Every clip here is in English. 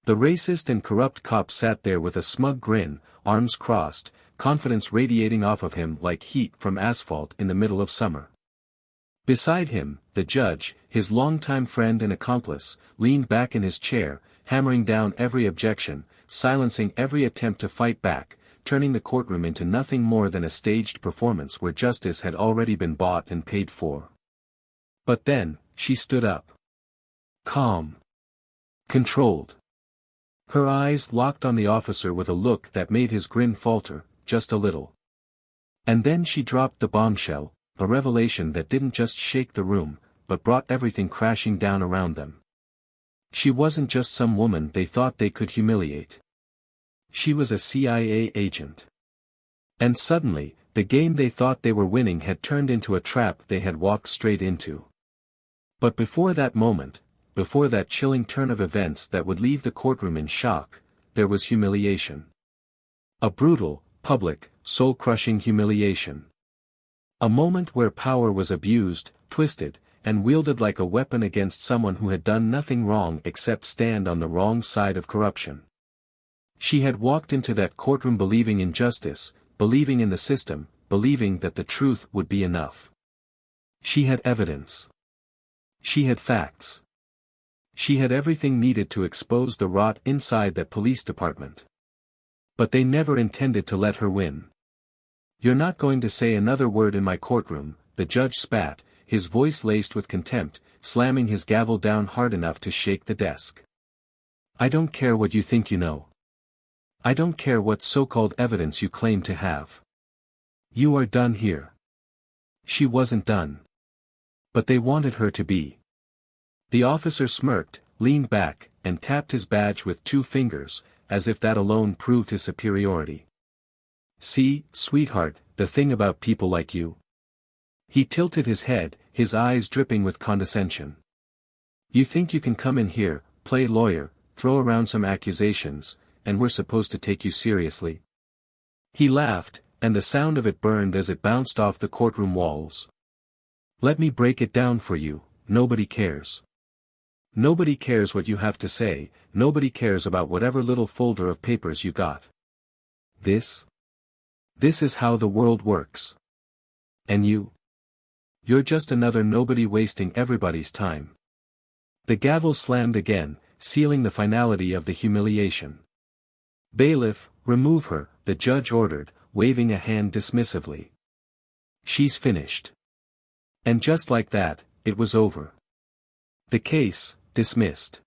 The racist and corrupt cop sat there with a smug grin, arms crossed, confidence radiating off of him like heat from asphalt in the middle of summer. Beside him, the judge, his longtime friend and accomplice, leaned back in his chair, hammering down every objection, silencing every attempt to fight back, turning the courtroom into nothing more than a staged performance where justice had already been bought and paid for. But then, she stood up. Calm. Controlled. Her eyes locked on the officer with a look that made his grin falter, just a little. And then she dropped the bombshell, a revelation that didn't just shake the room, but brought everything crashing down around them. She wasn't just some woman they thought they could humiliate. She was a CIA agent. And suddenly, the game they thought they were winning had turned into a trap they had walked straight into. But before that moment, before that chilling turn of events that would leave the courtroom in shock, there was humiliation. A brutal, public, soul-crushing humiliation. A moment where power was abused, twisted, and wielded like a weapon against someone who had done nothing wrong except stand on the wrong side of corruption. She had walked into that courtroom believing in justice, believing in the system, believing that the truth would be enough. She had evidence. She had facts. She had everything needed to expose the rot inside that police department. But they never intended to let her win. "You're not going to say another word in my courtroom," the judge spat, his voice laced with contempt, slamming his gavel down hard enough to shake the desk. "I don't care what you think you know. I don't care what so-called evidence you claim to have. You are done here." She wasn't done. But they wanted her to be. The officer smirked, leaned back, and tapped his badge with 2 fingers, as if that alone proved his superiority. "See, sweetheart, the thing about people like you." He tilted his head, his eyes dripping with condescension. "You think you can come in here, play lawyer, throw around some accusations, and we're supposed to take you seriously?" He laughed, and the sound of it burned as it bounced off the courtroom walls. "Let me break it down for you, nobody cares. Nobody cares what you have to say, nobody cares about whatever little folder of papers you got. This is how the world works. And you're just another nobody wasting everybody's time." The gavel slammed again, sealing the finality of the humiliation. "Bailiff, remove her," the judge ordered, waving a hand dismissively. "She's finished." And just like that, it was over. The case, dismissed.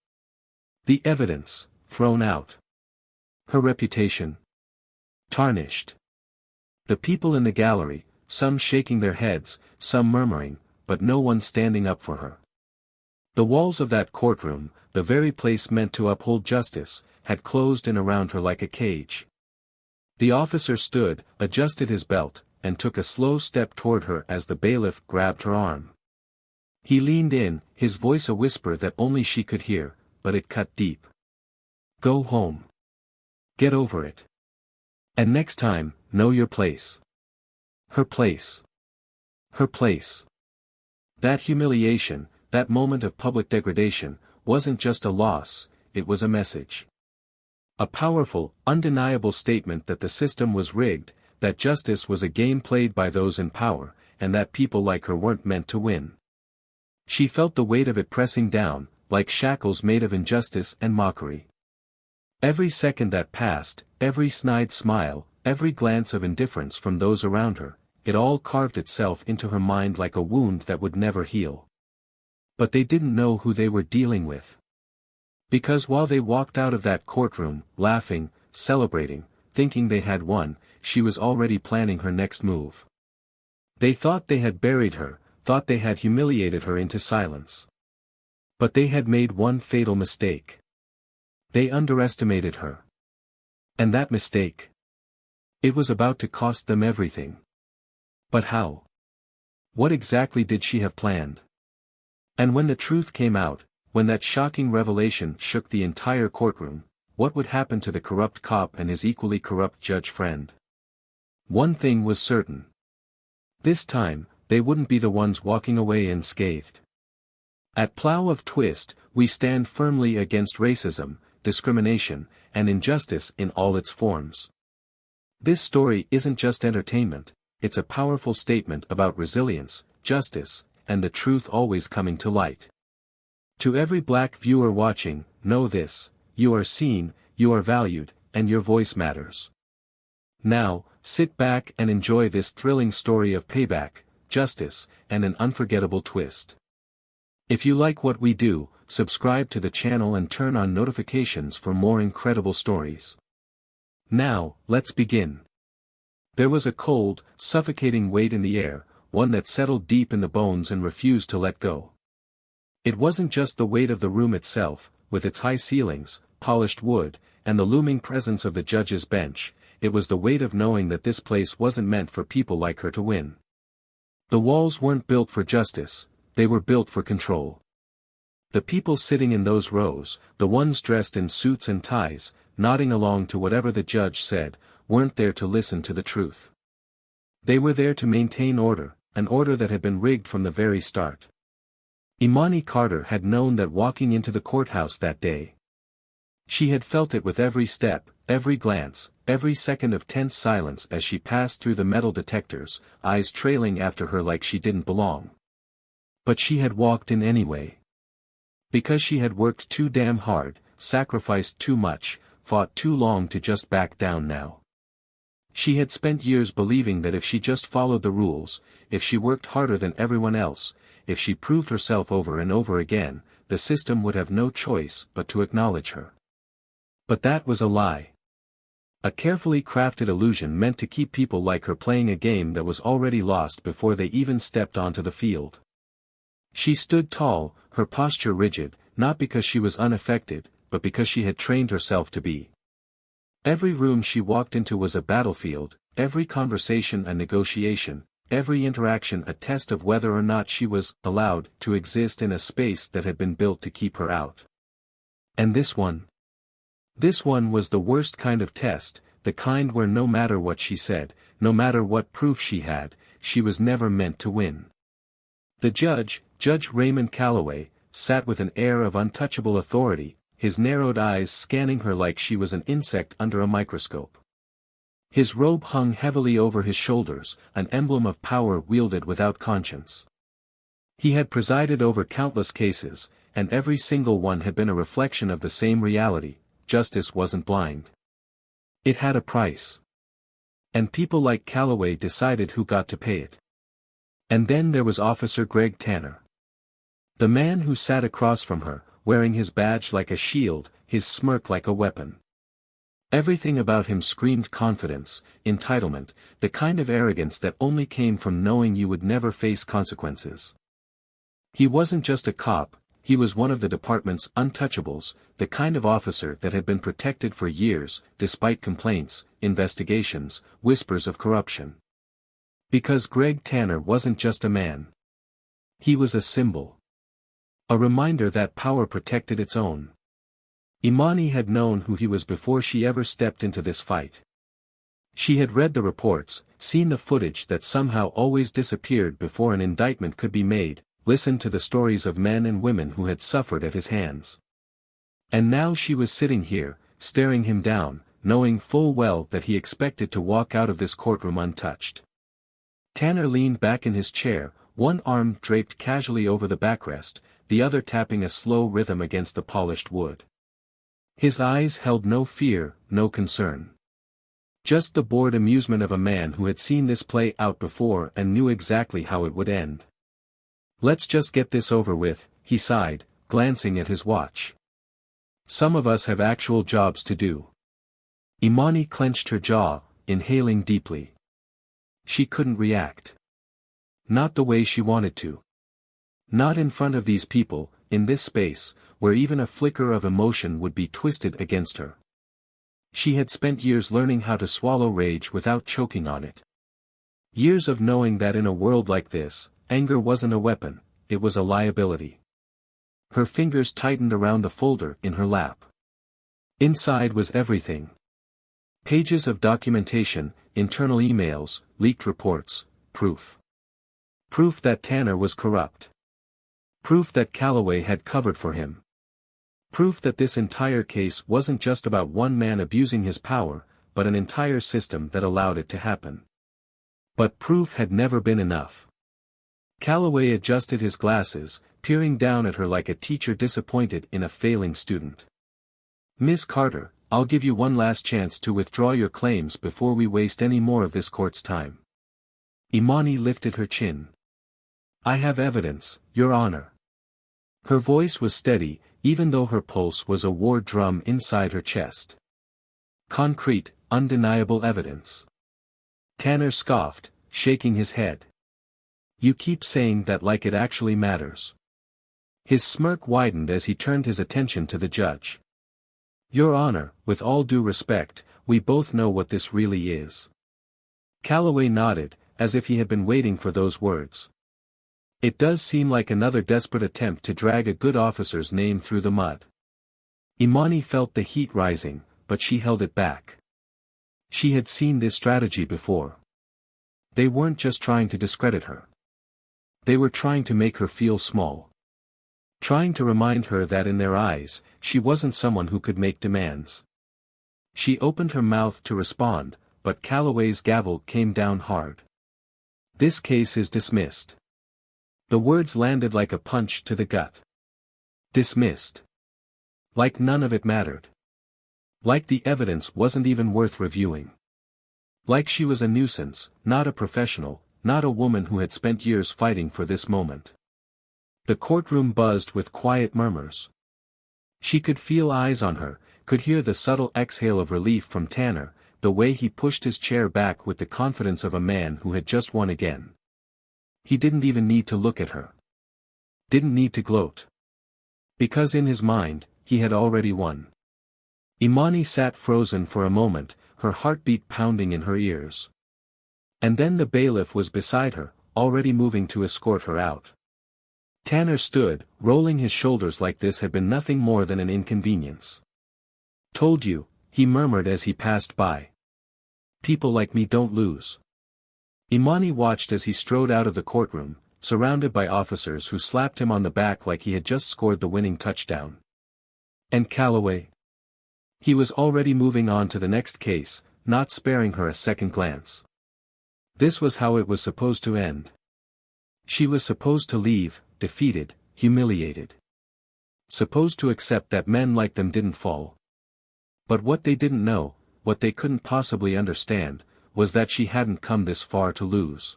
The evidence, thrown out. Her reputation, tarnished. The people in the gallery, some shaking their heads, some murmuring, but no one standing up for her. The walls of that courtroom, the very place meant to uphold justice, had closed in around her like a cage. The officer stood, adjusted his belt, and took a slow step toward her as the bailiff grabbed her arm. He leaned in, his voice a whisper that only she could hear, but it cut deep. "Go home. Get over it. And next time, know your place." Her place. Her place. That humiliation, that moment of public degradation, wasn't just a loss, it was a message. A powerful, undeniable statement that the system was rigged, that justice was a game played by those in power, and that people like her weren't meant to win. She felt the weight of it pressing down, like shackles made of injustice and mockery. Every second that passed, every snide smile, every glance of indifference from those around her, it all carved itself into her mind like a wound that would never heal. But they didn't know who they were dealing with. Because while they walked out of that courtroom, laughing, celebrating, thinking they had won, she was already planning her next move. They thought they had buried her, thought they had humiliated her into silence. But they had made one fatal mistake. They underestimated her. And that mistake, it was about to cost them everything. But how? What exactly did she have planned? And when the truth came out, when that shocking revelation shook the entire courtroom, what would happen to the corrupt cop and his equally corrupt judge friend? One thing was certain. This time, they wouldn't be the ones walking away unscathed. At Plough of Twist, we stand firmly against racism, discrimination, and injustice in all its forms. This story isn't just entertainment, it's a powerful statement about resilience, justice, and the truth always coming to light. To every black viewer watching, know this: you are seen, you are valued, and your voice matters. Now, sit back and enjoy this thrilling story of payback, justice, and an unforgettable twist. If you like what we do, subscribe to the channel and turn on notifications for more incredible stories. Now, let's begin. There was a cold, suffocating weight in the air, one that settled deep in the bones and refused to let go. It wasn't just the weight of the room itself, with its high ceilings, polished wood, and the looming presence of the judge's bench. It was the weight of knowing that this place wasn't meant for people like her to win. The walls weren't built for justice, they were built for control. The people sitting in those rows, the ones dressed in suits and ties, nodding along to whatever the judge said, weren't there to listen to the truth. They were there to maintain order, an order that had been rigged from the very start. Imani Carter had known that walking into the courthouse that day. She had felt it with every step, every glance, every second of tense silence as she passed through the metal detectors, eyes trailing after her like she didn't belong. But she had walked in anyway. Because she had worked too damn hard, sacrificed too much, fought too long to just back down now. She had spent years believing that if she just followed the rules, if she worked harder than everyone else, if she proved herself over and over again, the system would have no choice but to acknowledge her. But that was a lie. A carefully crafted illusion meant to keep people like her playing a game that was already lost before they even stepped onto the field. She stood tall, her posture rigid, not because she was unaffected, but because she had trained herself to be. Every room she walked into was a battlefield, every conversation a negotiation, every interaction a test of whether or not she was allowed to exist in a space that had been built to keep her out. And this one? This one was the worst kind of test, the kind where no matter what she said, no matter what proof she had, she was never meant to win. The judge, Judge Raymond Calloway, sat with an air of untouchable authority, his narrowed eyes scanning her like she was an insect under a microscope. His robe hung heavily over his shoulders, an emblem of power wielded without conscience. He had presided over countless cases, and every single one had been a reflection of the same reality: justice wasn't blind. It had a price. And people like Calloway decided who got to pay it. And then there was Officer Greg Tanner. The man who sat across from her, wearing his badge like a shield, his smirk like a weapon. Everything about him screamed confidence, entitlement, the kind of arrogance that only came from knowing you would never face consequences. He wasn't just a cop, he was one of the department's untouchables, the kind of officer that had been protected for years, despite complaints, investigations, whispers of corruption. Because Greg Tanner wasn't just a man. He was a symbol. A reminder that power protected its own. Imani had known who he was before she ever stepped into this fight. She had read the reports, seen the footage that somehow always disappeared before an indictment could be made, listened to the stories of men and women who had suffered at his hands. And now she was sitting here, staring him down, knowing full well that he expected to walk out of this courtroom untouched. Tanner leaned back in his chair, one arm draped casually over the backrest, the other tapping a slow rhythm against the polished wood. His eyes held no fear, no concern. Just the bored amusement of a man who had seen this play out before and knew exactly how it would end. "Let's just get this over with," he sighed, glancing at his watch. "Some of us have actual jobs to do." Imani clenched her jaw, inhaling deeply. She couldn't react. Not the way she wanted to. Not in front of these people, in this space, where even a flicker of emotion would be twisted against her. She had spent years learning how to swallow rage without choking on it. Years of knowing that in a world like this, anger wasn't a weapon, it was a liability. Her fingers tightened around the folder in her lap. Inside was everything. Pages of documentation, internal emails, leaked reports, proof. Proof that Tanner was corrupt. Proof that Calloway had covered for him. Proof that this entire case wasn't just about one man abusing his power, but an entire system that allowed it to happen. But proof had never been enough. Calloway adjusted his glasses, peering down at her like a teacher disappointed in a failing student. "Miss Carter, I'll give you one last chance to withdraw your claims before we waste any more of this court's time." Imani lifted her chin. "I have evidence, Your Honor." Her voice was steady, even though her pulse was a war drum inside her chest. "Concrete, undeniable evidence." Tanner scoffed, shaking his head. "You keep saying that like it actually matters." His smirk widened as he turned his attention to the judge. "Your Honor, with all due respect, we both know what this really is." Calloway nodded, as if he had been waiting for those words. "It does seem like another desperate attempt to drag a good officer's name through the mud." Imani felt the heat rising, but she held it back. She had seen this strategy before. They weren't just trying to discredit her. They were trying to make her feel small. Trying to remind her that in their eyes, she wasn't someone who could make demands. She opened her mouth to respond, but Calloway's gavel came down hard. "This case is dismissed." The words landed like a punch to the gut. Dismissed. Like none of it mattered. Like the evidence wasn't even worth reviewing. Like she was a nuisance, not a professional, not a woman who had spent years fighting for this moment. The courtroom buzzed with quiet murmurs. She could feel eyes on her, could hear the subtle exhale of relief from Tanner, the way he pushed his chair back with the confidence of a man who had just won again. He didn't even need to look at her. Didn't need to gloat. Because in his mind, he had already won. Imani sat frozen for a moment, her heartbeat pounding in her ears. And then the bailiff was beside her, already moving to escort her out. Tanner stood, rolling his shoulders like this had been nothing more than an inconvenience. "Told you," he murmured as he passed by. "People like me don't lose." Imani watched as he strode out of the courtroom, surrounded by officers who slapped him on the back like he had just scored the winning touchdown. And Calloway? He was already moving on to the next case, not sparing her a second glance. This was how it was supposed to end. She was supposed to leave, defeated, humiliated. Supposed to accept that men like them didn't fall. But what they didn't know, what they couldn't possibly understand, was that she hadn't come this far to lose.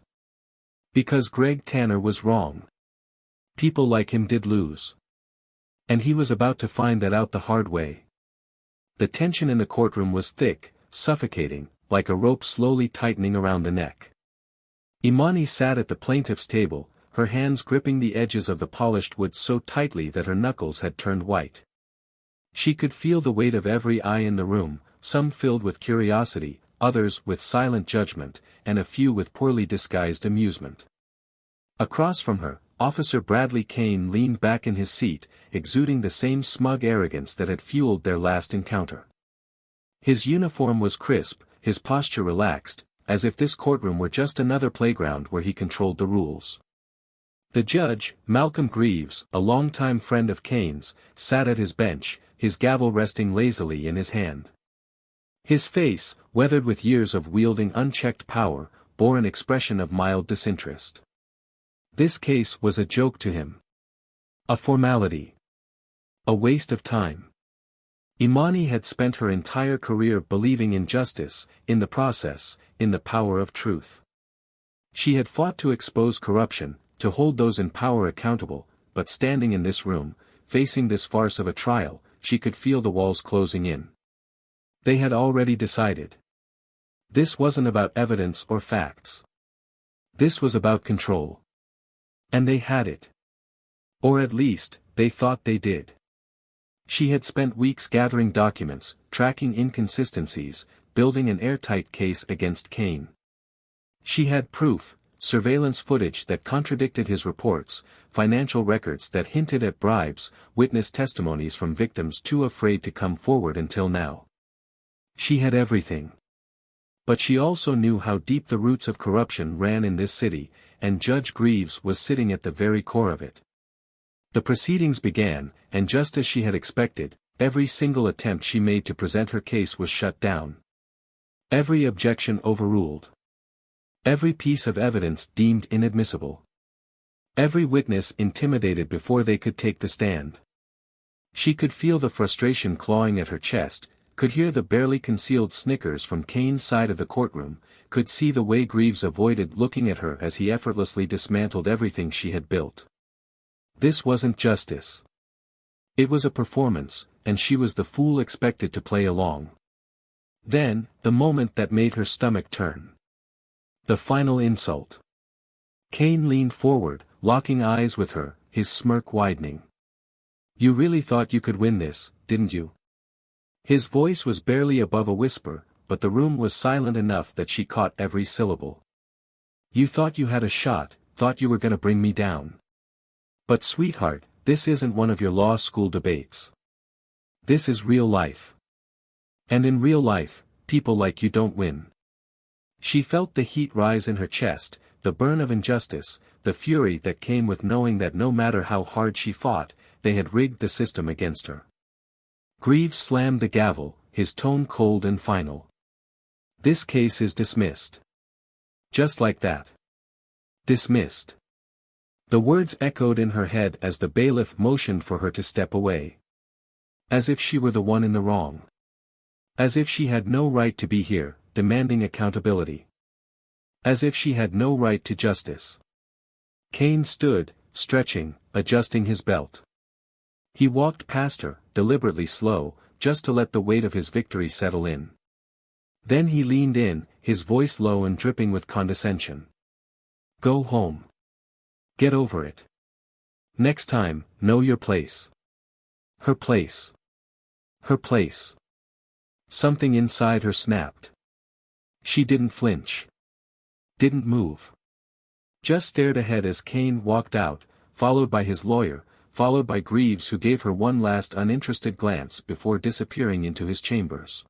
Because Greg Tanner was wrong. People like him did lose. And he was about to find that out the hard way. The tension in the courtroom was thick, suffocating, like a rope slowly tightening around the neck. Imani sat at the plaintiff's table, her hands gripping the edges of the polished wood so tightly that her knuckles had turned white. She could feel the weight of every eye in the room, some filled with curiosity, others with silent judgment, and a few with poorly disguised amusement. Across from her, Officer Bradley Kane leaned back in his seat, exuding the same smug arrogance that had fueled their last encounter. His uniform was crisp, his posture relaxed, as if this courtroom were just another playground where he controlled the rules. The judge, Malcolm Greaves, a longtime friend of Kane's, sat at his bench, his gavel resting lazily in his hand. His face, weathered with years of wielding unchecked power, bore an expression of mild disinterest. This case was a joke to him. A formality. A waste of time. Imani had spent her entire career believing in justice, in the process, in the power of truth. She had fought to expose corruption, to hold those in power accountable, but standing in this room, facing this farce of a trial, she could feel the walls closing in. They had already decided. This wasn't about evidence or facts. This was about control. And they had it. Or at least, they thought they did. She had spent weeks gathering documents, tracking inconsistencies, building an airtight case against Kane. She had proof, surveillance footage that contradicted his reports, financial records that hinted at bribes, witness testimonies from victims too afraid to come forward until now. She had everything. But she also knew how deep the roots of corruption ran in this city, and Judge Greaves was sitting at the very core of it. The proceedings began, and just as she had expected, every single attempt she made to present her case was shut down. Every objection overruled. Every piece of evidence deemed inadmissible. Every witness intimidated before they could take the stand. She could feel the frustration clawing at her chest, could hear the barely concealed snickers from Kane's side of the courtroom, could see the way Greaves avoided looking at her as he effortlessly dismantled everything she had built. This wasn't justice. It was a performance, and she was the fool expected to play along. Then, the moment that made her stomach turn. The final insult. Kane leaned forward, locking eyes with her, his smirk widening. "You really thought you could win this, didn't you?" His voice was barely above a whisper, but the room was silent enough that she caught every syllable. "You thought you had a shot, thought you were gonna bring me down. But sweetheart, this isn't one of your law school debates. This is real life. And in real life, people like you don't win." She felt the heat rise in her chest, the burn of injustice, the fury that came with knowing that no matter how hard she fought, they had rigged the system against her. Greaves slammed the gavel, his tone cold and final. "This case is dismissed." Just like that. Dismissed. The words echoed in her head as the bailiff motioned for her to step away. As if she were the one in the wrong. As if she had no right to be here, demanding accountability. As if she had no right to justice. Kane stood, stretching, adjusting his belt. He walked past her, deliberately slow, just to let the weight of his victory settle in. Then he leaned in, his voice low and dripping with condescension. "Go home. Get over it. Next time, know your place." Her place. Her place. Something inside her snapped. She didn't flinch. Didn't move. Just stared ahead as Kane walked out, followed by his lawyer, followed by Greaves, who gave her one last uninterested glance before disappearing into his chambers.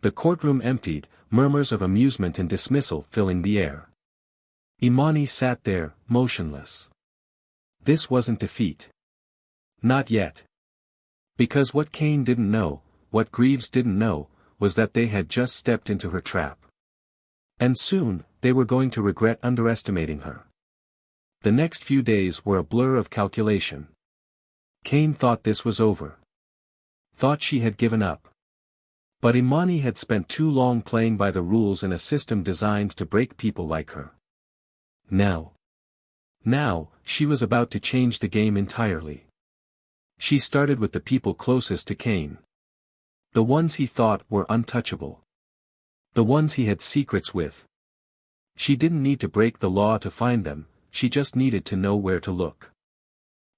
The courtroom emptied, murmurs of amusement and dismissal filling the air. Imani sat there, motionless. This wasn't defeat. Not yet. Because what Kane didn't know, what Greaves didn't know, was that they had just stepped into her trap. And soon, they were going to regret underestimating her. The next few days were a blur of calculation. Kane thought this was over. Thought she had given up. But Imani had spent too long playing by the rules in a system designed to break people like her. Now, she was about to change the game entirely. She started with the people closest to Kane. The ones he thought were untouchable. The ones he had secrets with. She didn't need to break the law to find them, she just needed to know where to look.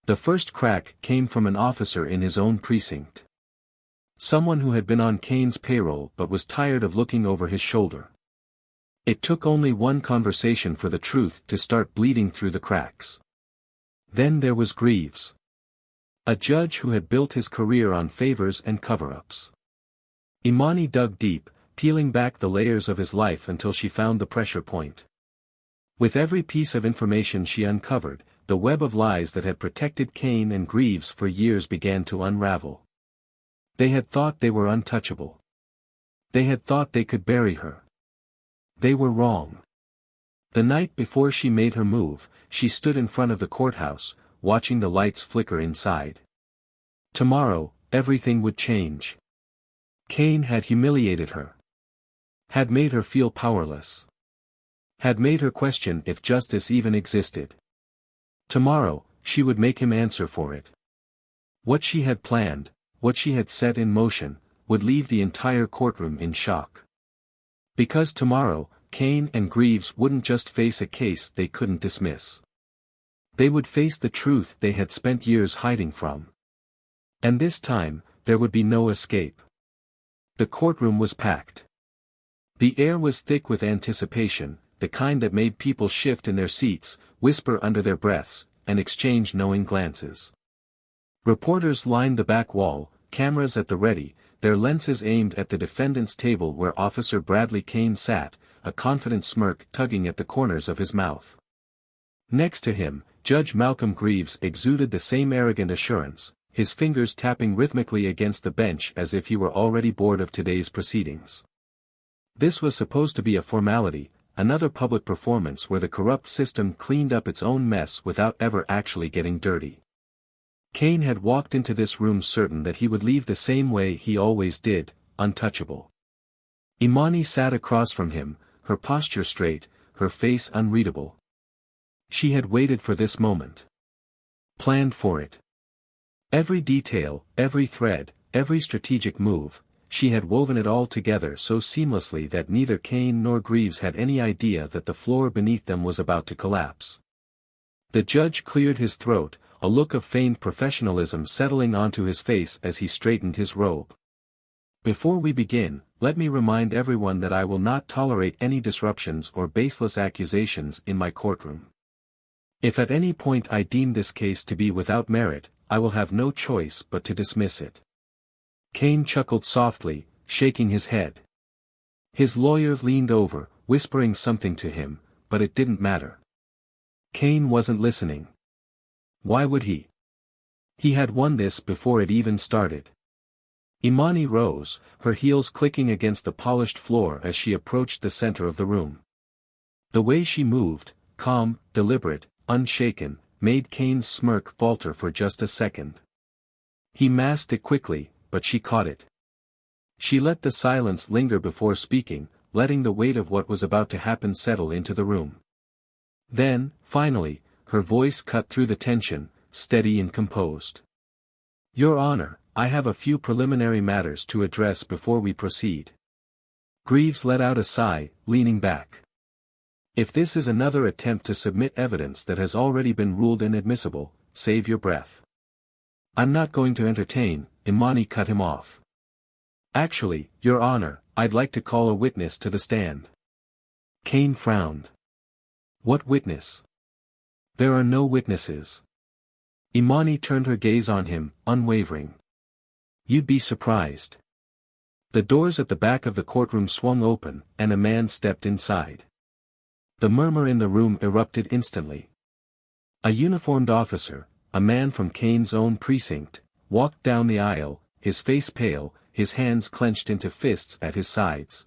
The first crack came from an officer in his own precinct. Someone who had been on Kane's payroll but was tired of looking over his shoulder. It took only one conversation for the truth to start bleeding through the cracks. Then there was Greaves. A judge who had built his career on favors and cover-ups. Imani dug deep, peeling back the layers of his life until she found the pressure point. With every piece of information she uncovered, the web of lies that had protected Kane and Greaves for years began to unravel. They had thought they were untouchable. They had thought they could bury her. They were wrong. The night before she made her move, she stood in front of the courthouse, watching the lights flicker inside. Tomorrow, everything would change. Kane had humiliated her. Had made her feel powerless. Had made her question if justice even existed. Tomorrow, she would make him answer for it. What she had planned, what she had set in motion, would leave the entire courtroom in shock. Because tomorrow, Kane and Greaves wouldn't just face a case they couldn't dismiss. They would face the truth they had spent years hiding from. And this time, there would be no escape. The courtroom was packed. The air was thick with anticipation, the kind that made people shift in their seats, whisper under their breaths, and exchange knowing glances. Reporters lined the back wall, cameras at the ready, their lenses aimed at the defendant's table where Officer Bradley Kane sat, a confident smirk tugging at the corners of his mouth. Next to him, Judge Malcolm Greaves exuded the same arrogant assurance, his fingers tapping rhythmically against the bench as if he were already bored of today's proceedings. This was supposed to be a formality, another public performance where the corrupt system cleaned up its own mess without ever actually getting dirty. Kane had walked into this room certain that he would leave the same way he always did, untouchable. Imani sat across from him, her posture straight, her face unreadable. She had waited for this moment. Planned for it. Every detail, every thread, every strategic move, she had woven it all together so seamlessly that neither Kane nor Greaves had any idea that the floor beneath them was about to collapse. The judge cleared his throat, a look of feigned professionalism settling onto his face as he straightened his robe. Before we begin, let me remind everyone that I will not tolerate any disruptions or baseless accusations in my courtroom. If at any point I deem this case to be without merit, I will have no choice but to dismiss it. Kane chuckled softly, shaking his head. His lawyer leaned over, whispering something to him, but it didn't matter. Kane wasn't listening. Why would he? He had won this before it even started. Imani rose, her heels clicking against the polished floor as she approached the center of the room. The way she moved, calm, deliberate, unshaken, made Kane's smirk falter for just a second. He masked it quickly, but she caught it. She let the silence linger before speaking, letting the weight of what was about to happen settle into the room. Then, finally, her voice cut through the tension, steady and composed. Your Honor, I have a few preliminary matters to address before we proceed. Greaves let out a sigh, leaning back. If this is another attempt to submit evidence that has already been ruled inadmissible, save your breath. I'm not going to entertain, Imani cut him off. Actually, Your Honor, I'd like to call a witness to the stand. Kane frowned. What witness? There are no witnesses. Imani turned her gaze on him, unwavering. You'd be surprised. The doors at the back of the courtroom swung open, and a man stepped inside. The murmur in the room erupted instantly. A uniformed officer, a man from Kane's own precinct, walked down the aisle, his face pale, his hands clenched into fists at his sides.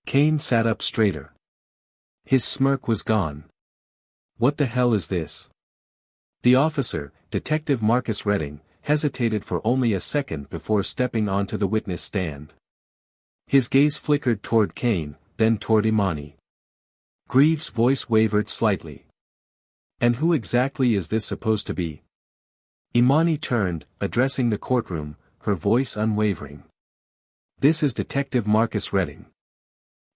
Kane sat up straighter. His smirk was gone. What the hell is this? The officer, Detective Marcus Redding, hesitated for only a second before stepping onto the witness stand. His gaze flickered toward Kane, then toward Imani. Greaves' voice wavered slightly. And who exactly is this supposed to be? Imani turned, addressing the courtroom, her voice unwavering. This is Detective Marcus Redding.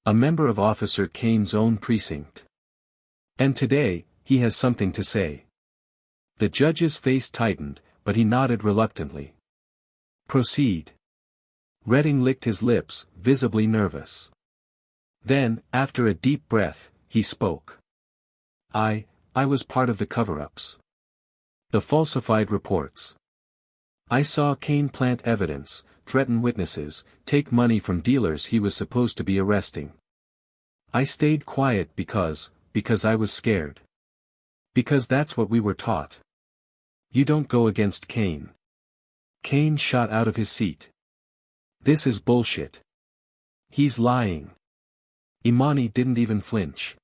A member of Officer Kane's own precinct. And today, he has something to say. The judge's face tightened, but he nodded reluctantly. Proceed. Redding licked his lips, visibly nervous. Then, after a deep breath, he spoke. I was part of the cover-ups. The falsified reports. I saw Kane plant evidence, threaten witnesses, take money from dealers he was supposed to be arresting. I stayed quiet because I was scared. Because that's what we were taught. You don't go against Kane. Kane shot out of his seat. This is bullshit. He's lying. Imani didn't even flinch.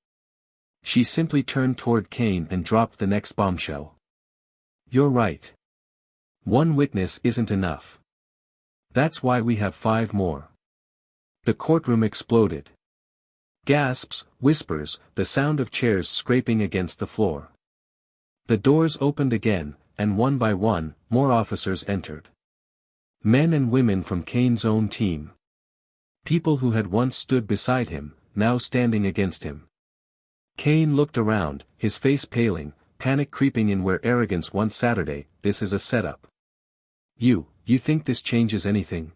She simply turned toward Kane and dropped the next bombshell. You're right. One witness isn't enough. That's why we have 5 more. The courtroom exploded. Gasps, whispers, the sound of chairs scraping against the floor. The doors opened again, and one by one, more officers entered. Men and women from Kane's own team. People who had once stood beside him, now standing against him. Kane looked around, his face paling, panic creeping in where arrogance once Saturday. This is a setup. You think this changes anything?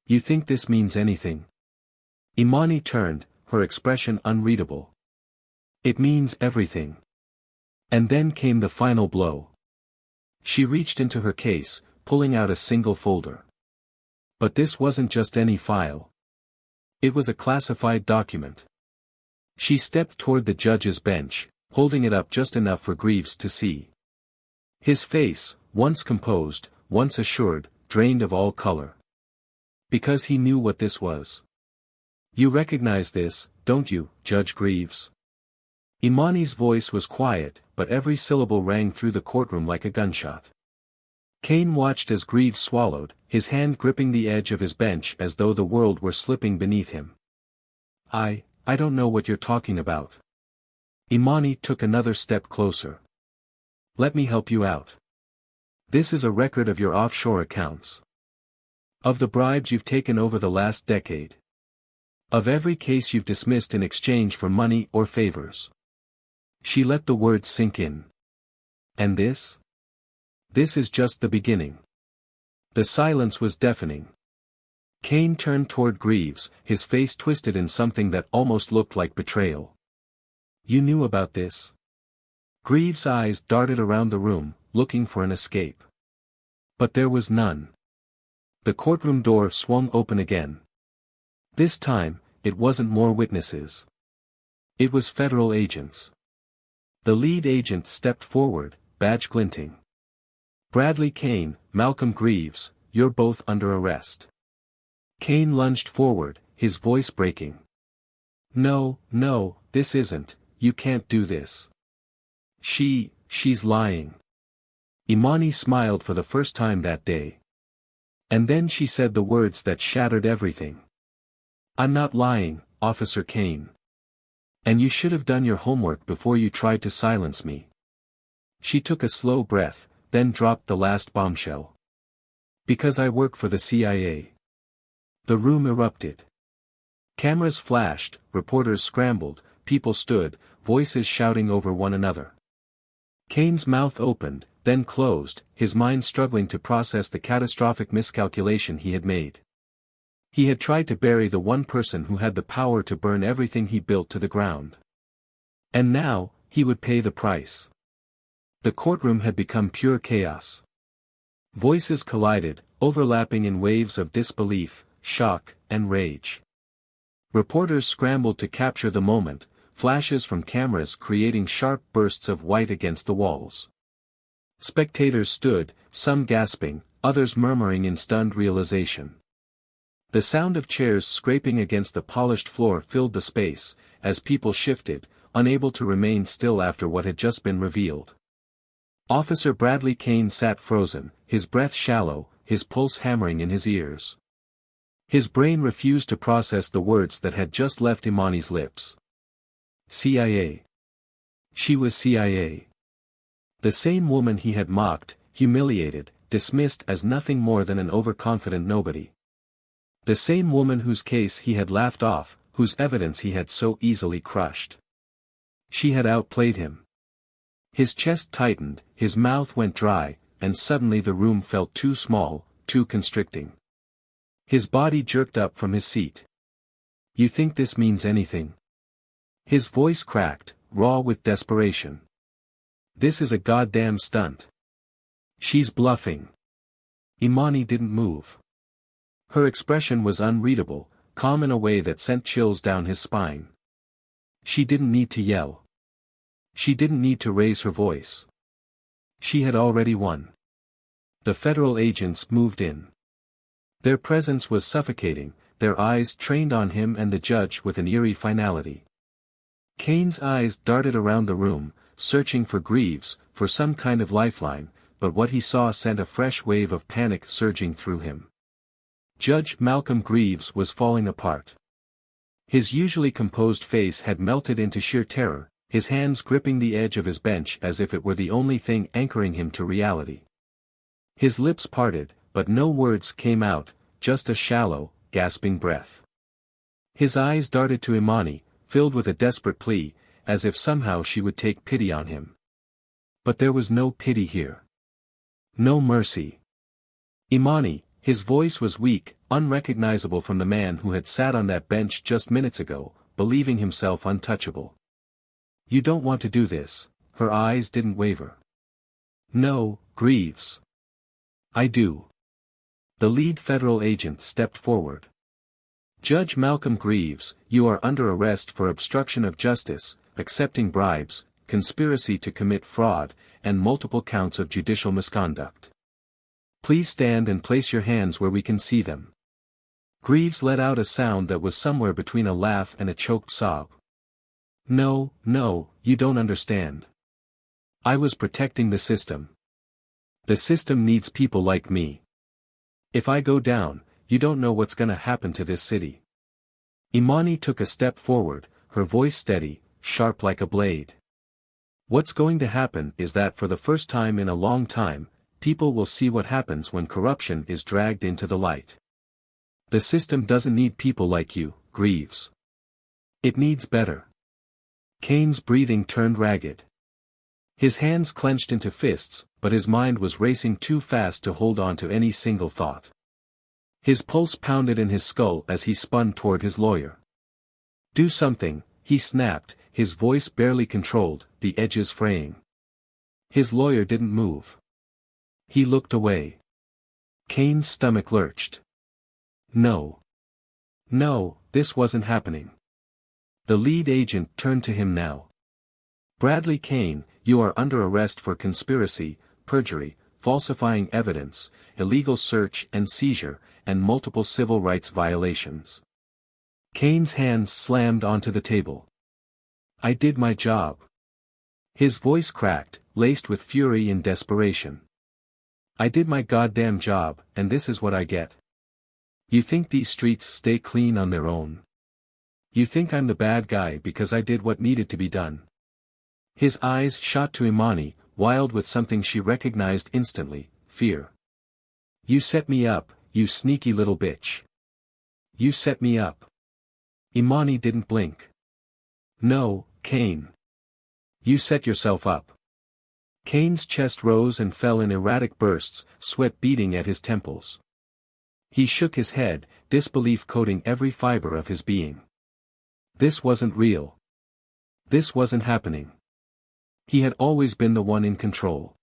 You think this means anything? Imani turned, her expression unreadable. It means everything. And then came the final blow. She reached into her case, pulling out a single folder. But this wasn't just any file. It was a classified document. She stepped toward the judge's bench, holding it up just enough for Greaves to see. His face, once composed, once assured, drained of all color. Because he knew what this was. "You recognize this, don't you, Judge Greaves?" Imani's voice was quiet, but every syllable rang through the courtroom like a gunshot. Kane watched as Greaves swallowed, his hand gripping the edge of his bench as though the world were slipping beneath him. I don't know what you're talking about." Imani took another step closer. "Let me help you out. This is a record of your offshore accounts. Of the bribes you've taken over the last decade. Of every case you've dismissed in exchange for money or favors." She let the words sink in. "And this? This is just the beginning." The silence was deafening. Kane turned toward Greaves, his face twisted in something that almost looked like betrayal. "You knew about this?" Greaves' eyes darted around the room, looking for an escape. But there was none. The courtroom door swung open again. This time, it wasn't more witnesses. It was federal agents. The lead agent stepped forward, badge glinting. "Bradley Kane, Malcolm Greaves, you're both under arrest." Kane lunged forward, his voice breaking. No, this isn't, you can't do this. She's lying." Imani smiled for the first time that day. And then she said the words that shattered everything. "I'm not lying, Officer Kane. And you should have done your homework before you tried to silence me." She took a slow breath, then dropped the last bombshell. "Because I work for the CIA." The room erupted. Cameras flashed, reporters scrambled, people stood, voices shouting over one another. Kane's mouth opened, then closed, his mind struggling to process the catastrophic miscalculation he had made. He had tried to bury the one person who had the power to burn everything he built to the ground. And now, he would pay the price. The courtroom had become pure chaos. Voices collided, overlapping in waves of disbelief, shock, and rage. Reporters scrambled to capture the moment, flashes from cameras creating sharp bursts of white against the walls. Spectators stood, some gasping, others murmuring in stunned realization. The sound of chairs scraping against the polished floor filled the space, as people shifted, unable to remain still after what had just been revealed. Officer Bradley Kane sat frozen, his breath shallow, his pulse hammering in his ears. His brain refused to process the words that had just left Imani's lips. CIA. She was CIA. The same woman he had mocked, humiliated, dismissed as nothing more than an overconfident nobody. The same woman whose case he had laughed off, whose evidence he had so easily crushed. She had outplayed him. His chest tightened, his mouth went dry, and suddenly the room felt too small, too constricting. His body jerked up from his seat. "You think this means anything?" His voice cracked, raw with desperation. "This is a goddamn stunt. She's bluffing." Imani didn't move. Her expression was unreadable, calm in a way that sent chills down his spine. She didn't need to yell. She didn't need to raise her voice. She had already won. The federal agents moved in. Their presence was suffocating, their eyes trained on him and the judge with an eerie finality. Kane's eyes darted around the room, searching for Greaves, for some kind of lifeline, but what he saw sent a fresh wave of panic surging through him. Judge Malcolm Greaves was falling apart. His usually composed face had melted into sheer terror, his hands gripping the edge of his bench as if it were the only thing anchoring him to reality. His lips parted, but no words came out, just a shallow, gasping breath. His eyes darted to Imani, filled with a desperate plea, as if somehow she would take pity on him. But there was no pity here. No mercy. "Imani," his voice was weak, unrecognizable from the man who had sat on that bench just minutes ago, believing himself untouchable. "You don't want to do this." Her eyes didn't waver. "No, Greaves. I do." The lead federal agent stepped forward. "Judge Malcolm Greaves, you are under arrest for obstruction of justice, accepting bribes, conspiracy to commit fraud, and multiple counts of judicial misconduct. Please stand and place your hands where we can see them. Greaves let out a sound that was somewhere between a laugh and a choked sob. No, you don't understand. I was protecting the system. The system needs people like me. If I go down, you don't know what's gonna happen to this city. Imani took a step forward, her voice steady, sharp like a blade. What's going to happen is that for the first time in a long time, people will see what happens when corruption is dragged into the light. The system doesn't need people like you, Greaves. It needs better. Kane's breathing turned ragged. His hands clenched into fists, but his mind was racing too fast to hold on to any single thought. His pulse pounded in his skull as he spun toward his lawyer. Do something, he snapped, his voice barely controlled, the edges fraying. His lawyer didn't move. He looked away. Kane's stomach lurched. No, this wasn't happening. The lead agent turned to him now. Bradley Kane, you are under arrest for conspiracy, perjury, falsifying evidence, illegal search and seizure, and multiple civil rights violations. Kane's hands slammed onto the table. I did my job. His voice cracked, laced with fury and desperation. I did my goddamn job, and this is what I get. You think these streets stay clean on their own? You think I'm the bad guy because I did what needed to be done? His eyes shot to Imani, wild with something she recognized instantly, fear. You set me up, you sneaky little bitch. You set me up. Imani didn't blink. No, Kane. You set yourself up. Kane's chest rose and fell in erratic bursts, sweat beading at his temples. He shook his head, disbelief coating every fiber of his being. This wasn't real. This wasn't happening. He had always been the one in control.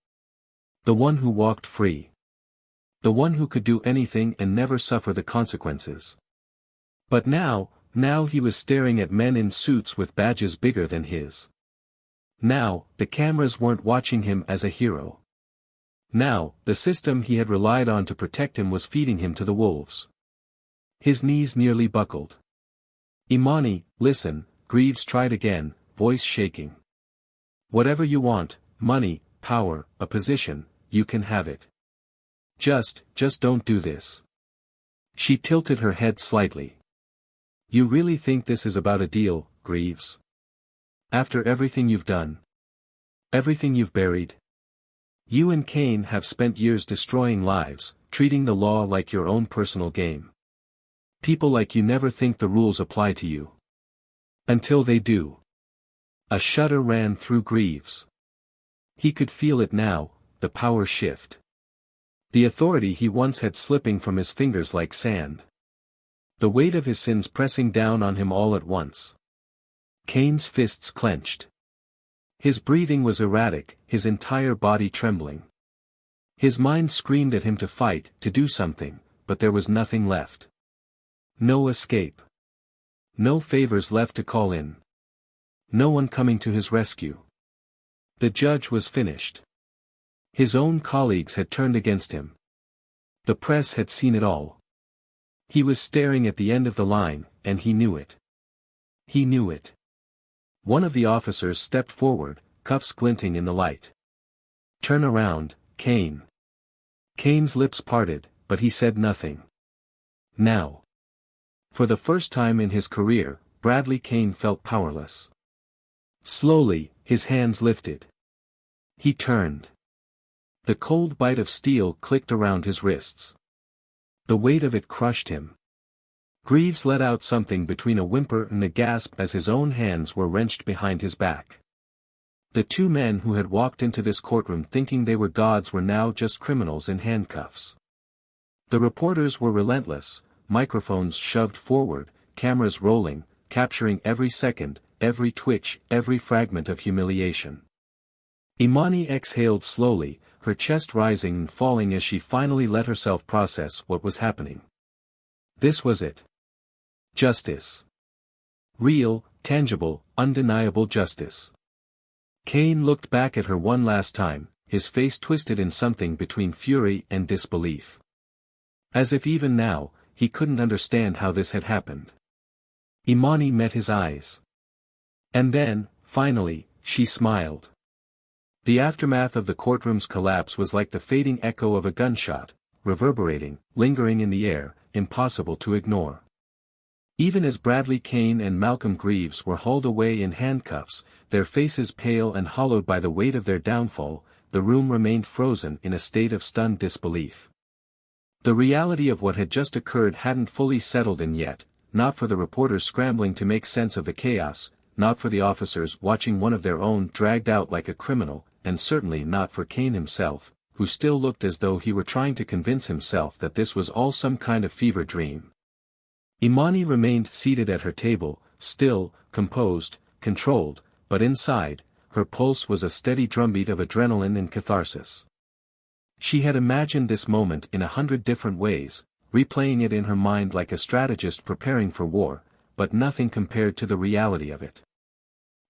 The one who walked free. The one who could do anything and never suffer the consequences. But now he was staring at men in suits with badges bigger than his. Now, the cameras weren't watching him as a hero. Now, the system he had relied on to protect him was feeding him to the wolves. His knees nearly buckled. Imani, listen, Greaves tried again, voice shaking. Whatever you want, money, power, a position, you can have it. Just don't do this. She tilted her head slightly. You really think this is about a deal, Greaves? After everything you've done? Everything you've buried? You and Kane have spent years destroying lives, treating the law like your own personal game. People like you never think the rules apply to you. Until they do. A shudder ran through Greaves. He could feel it now, the power shift. The authority he once had slipping from his fingers like sand. The weight of his sins pressing down on him all at once. Kane's fists clenched. His breathing was erratic, his entire body trembling. His mind screamed at him to fight, to do something, but there was nothing left. No escape. No favors left to call in. No one coming to his rescue. The judge was finished. His own colleagues had turned against him. The press had seen it all. He was staring at the end of the line, and he knew it. He knew it. One of the officers stepped forward, cuffs glinting in the light. Turn around, Kane. Kane's lips parted, but he said nothing. Now. For the first time in his career, Bradley Kane felt powerless. Slowly, his hands lifted. He turned. The cold bite of steel clicked around his wrists. The weight of it crushed him. Greaves let out something between a whimper and a gasp as his own hands were wrenched behind his back. The two men who had walked into this courtroom thinking they were gods were now just criminals in handcuffs. The reporters were relentless, microphones shoved forward, cameras rolling, capturing every second, every twitch, every fragment of humiliation. Imani exhaled slowly, her chest rising and falling as she finally let herself process what was happening. This was it. Justice. Real, tangible, undeniable justice. Kane looked back at her one last time, his face twisted in something between fury and disbelief. As if even now, he couldn't understand how this had happened. Imani met his eyes. And then, finally, she smiled. The aftermath of the courtroom's collapse was like the fading echo of a gunshot, reverberating, lingering in the air, impossible to ignore. Even as Bradley Kane and Malcolm Greaves were hauled away in handcuffs, their faces pale and hollowed by the weight of their downfall, the room remained frozen in a state of stunned disbelief. The reality of what had just occurred hadn't fully settled in yet, not for the reporters scrambling to make sense of the chaos, not for the officers watching one of their own dragged out like a criminal, and certainly not for Kane himself, who still looked as though he were trying to convince himself that this was all some kind of fever dream. Imani remained seated at her table, still, composed, controlled, but inside, her pulse was a steady drumbeat of adrenaline and catharsis. She had imagined this moment in 100 different ways, replaying it in her mind like a strategist preparing for war, but nothing compared to the reality of it.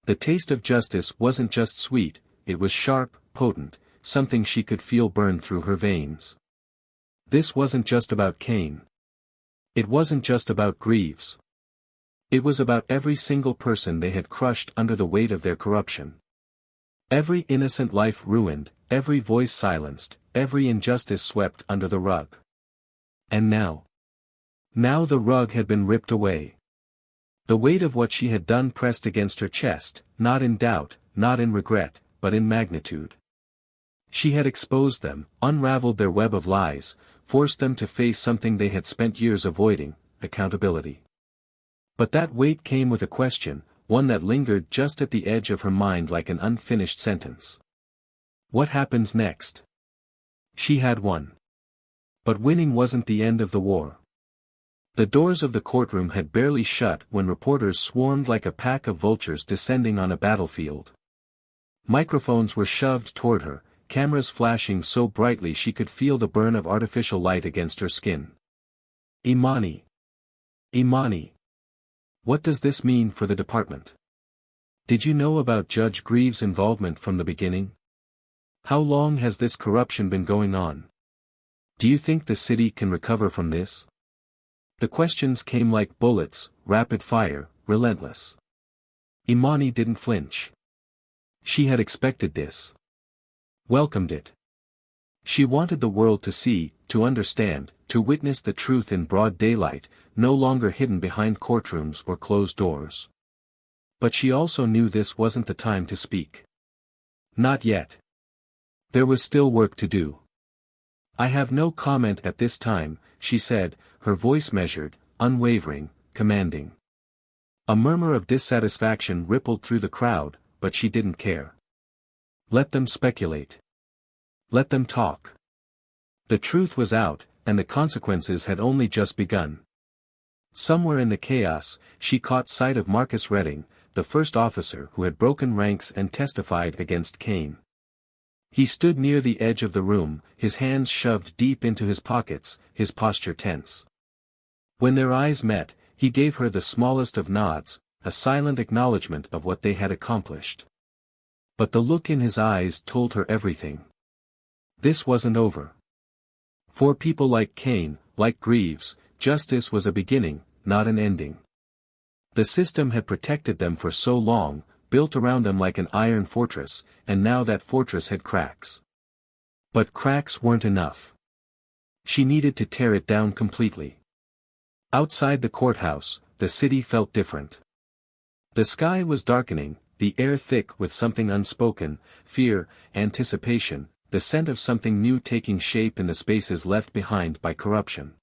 The taste of justice wasn't just sweet, it was sharp, potent, something she could feel burn through her veins. This wasn't just about Kane. It wasn't just about Greaves. It was about every single person they had crushed under the weight of their corruption. Every innocent life ruined, every voice silenced, every injustice swept under the rug. And now? Now the rug had been ripped away. The weight of what she had done pressed against her chest, not in doubt, not in regret, but in magnitude. She had exposed them, unraveled their web of lies, forced them to face something they had spent years avoiding, accountability. But that weight came with a question, one that lingered just at the edge of her mind like an unfinished sentence. What happens next? She had won. But winning wasn't the end of the war. The doors of the courtroom had barely shut when reporters swarmed like a pack of vultures descending on a battlefield. Microphones were shoved toward her, cameras flashing so brightly she could feel the burn of artificial light against her skin. Imani. Imani. What does this mean for the department? Did you know about Judge Greaves' involvement from the beginning? How long has this corruption been going on? Do you think the city can recover from this? The questions came like bullets, rapid fire, relentless. Imani didn't flinch. She had expected this. Welcomed it. She wanted the world to see, to understand, to witness the truth in broad daylight, no longer hidden behind courtrooms or closed doors. But she also knew this wasn't the time to speak. Not yet. There was still work to do. I have no comment at this time, she said, her voice measured, unwavering, commanding. A murmur of dissatisfaction rippled through the crowd, but she didn't care. Let them speculate. Let them talk. The truth was out, and the consequences had only just begun. Somewhere in the chaos, she caught sight of Marcus Redding, the first officer who had broken ranks and testified against Kane. He stood near the edge of the room, his hands shoved deep into his pockets, his posture tense. When their eyes met, he gave her the smallest of nods, a silent acknowledgement of what they had accomplished. But the look in his eyes told her everything. This wasn't over. For people like Kane, like Greaves, justice was a beginning, not an ending. The system had protected them for so long, built around them like an iron fortress, and now that fortress had cracks. But cracks weren't enough. She needed to tear it down completely. Outside the courthouse, the city felt different. The sky was darkening, the air thick with something unspoken, fear, anticipation, the scent of something new taking shape in the spaces left behind by corruption.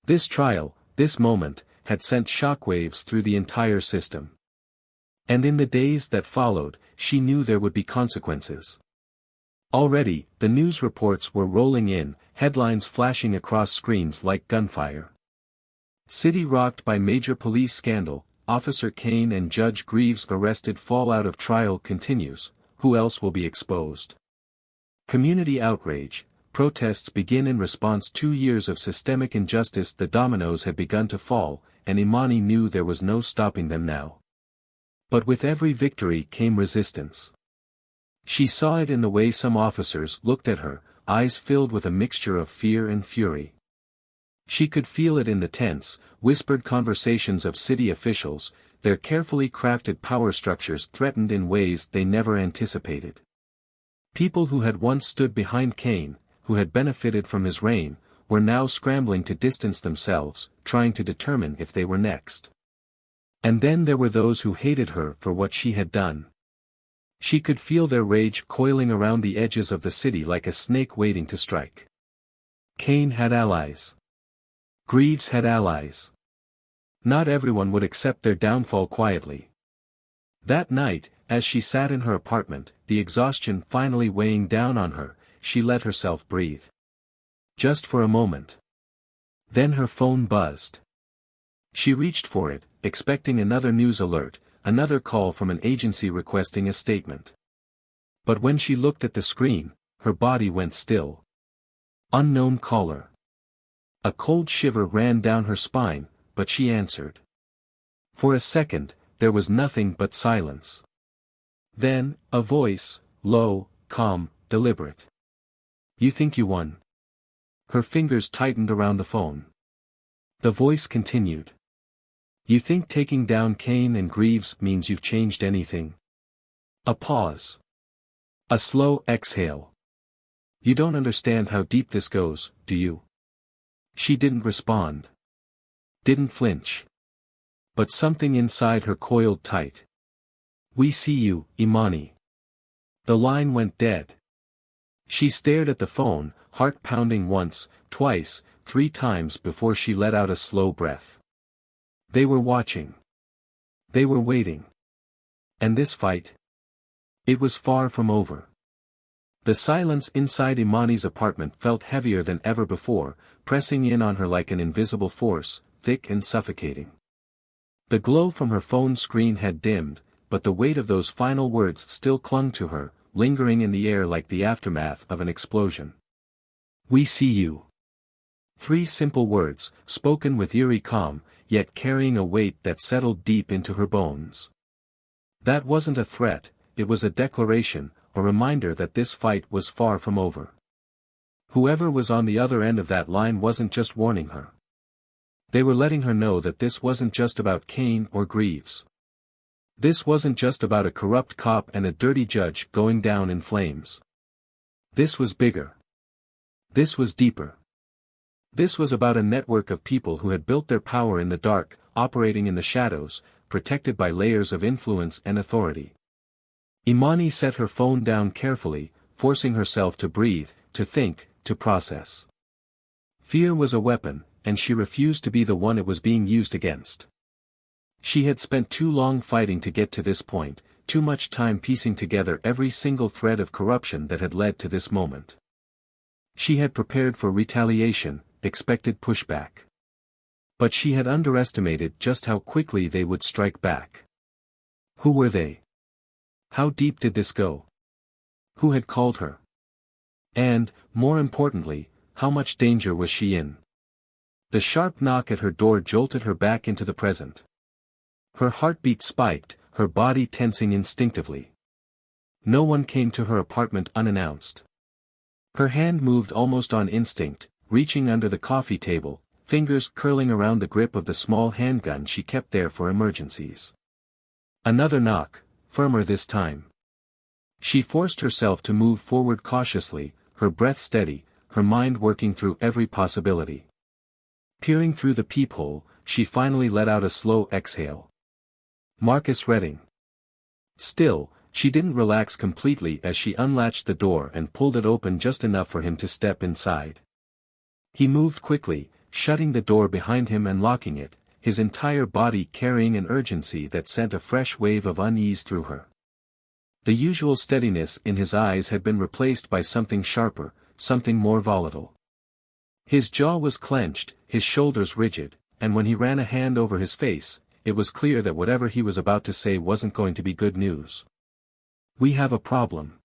This trial, this moment, had sent shockwaves through the entire system. And in the days that followed, she knew there would be consequences. Already, the news reports were rolling in, headlines flashing across screens like gunfire. City rocked by major police scandal, Officer Kane and Judge Greaves arrested, fallout of trial continues, who else will be exposed? Community outrage, protests begin in response. 2 years of systemic injustice. The dominoes had begun to fall, and Imani knew there was no stopping them now. But with every victory came resistance. She saw it in the way some officers looked at her, eyes filled with a mixture of fear and fury. She could feel it in the tense, whispered conversations of city officials, their carefully crafted power structures threatened in ways they never anticipated. People who had once stood behind Cain, who had benefited from his reign, were now scrambling to distance themselves, trying to determine if they were next. And then there were those who hated her for what she had done. She could feel their rage coiling around the edges of the city like a snake waiting to strike. Cain had allies. Greaves had allies. Not everyone would accept their downfall quietly. That night, as she sat in her apartment, the exhaustion finally weighing down on her, she let herself breathe. Just for a moment. Then her phone buzzed. She reached for it, expecting another news alert, another call from an agency requesting a statement. But when she looked at the screen, her body went still. Unknown caller. A cold shiver ran down her spine, but she answered. For a second, there was nothing but silence. Then, a voice, low, calm, deliberate. You think you won? Her fingers tightened around the phone. The voice continued. You think taking down Cain and Greaves means you've changed anything? A pause. A slow exhale. You don't understand how deep this goes, do you? She didn't respond. Didn't flinch. But something inside her coiled tight. We see you, Imani. The line went dead. She stared at the phone, heart pounding once, twice, 3 times before she let out a slow breath. They were watching. They were waiting. And this fight? It was far from over. The silence inside Imani's apartment felt heavier than ever before, pressing in on her like an invisible force, thick and suffocating. The glow from her phone screen had dimmed, but the weight of those final words still clung to her, lingering in the air like the aftermath of an explosion. We see you. 3 simple words, spoken with eerie calm, yet carrying a weight that settled deep into her bones. That wasn't a threat, it was a declaration, a reminder that this fight was far from over. Whoever was on the other end of that line wasn't just warning her. They were letting her know that this wasn't just about Cain or Greaves. This wasn't just about a corrupt cop and a dirty judge going down in flames. This was bigger. This was deeper. This was about a network of people who had built their power in the dark, operating in the shadows, protected by layers of influence and authority. Imani set her phone down carefully, forcing herself to breathe, to think, to process. Fear was a weapon, and she refused to be the one it was being used against. She had spent too long fighting to get to this point, too much time piecing together every single thread of corruption that had led to this moment. She had prepared for retaliation, expected pushback. But she had underestimated just how quickly they would strike back. Who were they? How deep did this go? Who had called her? And, more importantly, how much danger was she in? The sharp knock at her door jolted her back into the present. Her heartbeat spiked, her body tensing instinctively. No one came to her apartment unannounced. Her hand moved almost on instinct, reaching under the coffee table, fingers curling around the grip of the small handgun she kept there for emergencies. Another knock, firmer this time. She forced herself to move forward cautiously, her breath steady, her mind working through every possibility. Peering through the peephole, she finally let out a slow exhale. Marcus Redding. Still, she didn't relax completely as she unlatched the door and pulled it open just enough for him to step inside. He moved quickly, shutting the door behind him and locking it, his entire body carrying an urgency that sent a fresh wave of unease through her. The usual steadiness in his eyes had been replaced by something sharper, something more volatile. His jaw was clenched, his shoulders rigid, and when he ran a hand over his face, it was clear that whatever he was about to say wasn't going to be good news. We have a problem.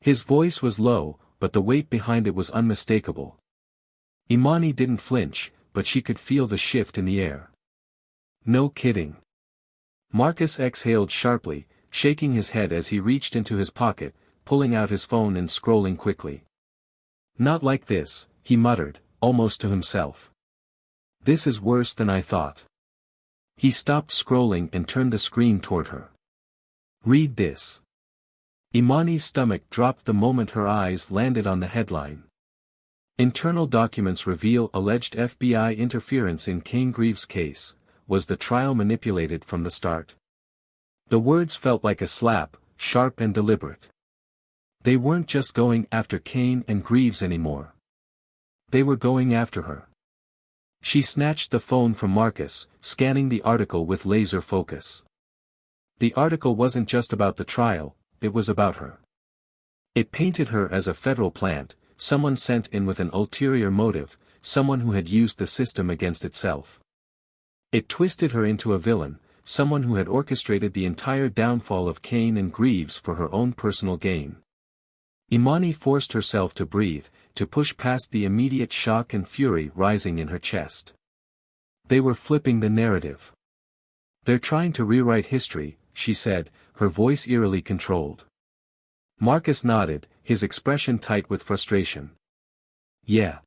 His voice was low, but the weight behind it was unmistakable. Imani didn't flinch, but she could feel the shift in the air. No kidding. Marcus exhaled sharply, shaking his head as he reached into his pocket, pulling out his phone and scrolling quickly. "Not like this," he muttered, almost to himself. "This is worse than I thought." He stopped scrolling and turned the screen toward her. "Read this." Imani's stomach dropped the moment her eyes landed on the headline. Internal documents reveal alleged FBI interference in Kane Greaves' case. Was the trial manipulated from the start? The words felt like a slap, sharp and deliberate. They weren't just going after Kane and Greaves anymore. They were going after her. She snatched the phone from Marcus, scanning the article with laser focus. The article wasn't just about the trial, it was about her. It painted her as a federal plant, someone sent in with an ulterior motive, someone who had used the system against itself. It twisted her into a villain, someone who had orchestrated the entire downfall of Kane and Greaves for her own personal gain. Imani forced herself to breathe, to push past the immediate shock and fury rising in her chest. They were flipping the narrative. "They're trying to rewrite history," she said, her voice eerily controlled. Marcus nodded, his expression tight with frustration. "Yeah.